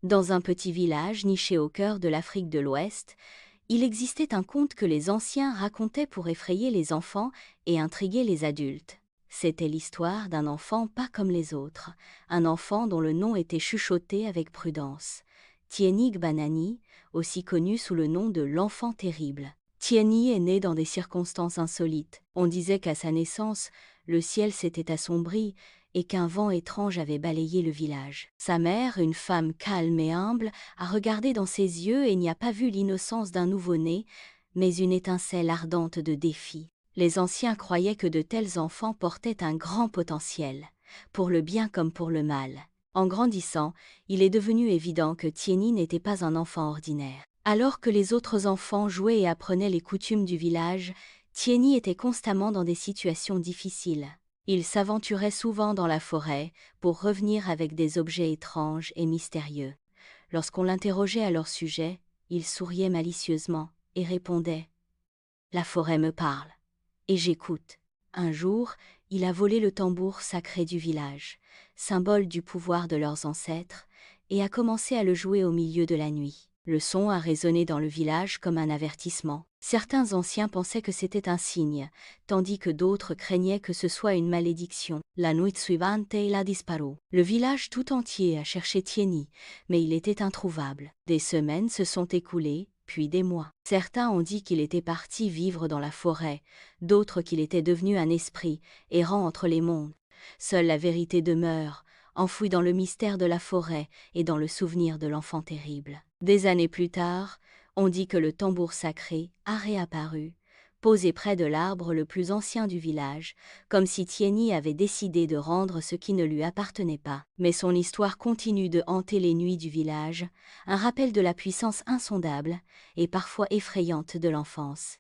Dans un petit village niché au cœur de l'Afrique de l'Ouest, il existait un conte que les anciens racontaient pour effrayer les enfants et intriguer les adultes. C'était l'histoire d'un enfant pas comme les autres, un enfant dont le nom était chuchoté avec prudence. Tieni Banani, aussi connu sous le nom de l'enfant terrible. Tieni est né dans des circonstances insolites. On disait qu'à sa naissance, le ciel s'était assombri et qu'un vent étrange avait balayé le village. Sa mère, une femme calme et humble, a regardé dans ses yeux et n'y a pas vu l'innocence d'un nouveau-né, mais une étincelle ardente de défi. Les anciens croyaient que de tels enfants portaient un grand potentiel, pour le bien comme pour le mal. En grandissant, il est devenu évident que Tieni n'était pas un enfant ordinaire. Alors que les autres enfants jouaient et apprenaient les coutumes du village, Tieni était constamment dans des situations difficiles. Il s'aventurait souvent dans la forêt pour revenir avec des objets étranges et mystérieux. Lorsqu'on l'interrogeait à leur sujet, il souriait malicieusement et répondait « La forêt me parle, et j'écoute ». Un jour, il a volé le tambour sacré du village, symbole du pouvoir de leurs ancêtres, et a commencé à le jouer au milieu de la nuit. Le son a résonné dans le village comme un avertissement. Certains anciens pensaient que c'était un signe, tandis que d'autres craignaient que ce soit une malédiction. La nuit suivante, il a disparu. Le village tout entier a cherché Tieni, mais il était introuvable. Des semaines se sont écoulées, puis des mois. Certains ont dit qu'il était parti vivre dans la forêt, d'autres qu'il était devenu un esprit, errant entre les mondes. Seule la vérité demeure, enfouie dans le mystère de la forêt et dans le souvenir de l'enfant terrible. Des années plus tard, on dit que le tambour sacré a réapparu, posé près de l'arbre le plus ancien du village, comme si Tieni avait décidé de rendre ce qui ne lui appartenait pas. Mais son histoire continue de hanter les nuits du village, un rappel de la puissance insondable et parfois effrayante de l'enfance.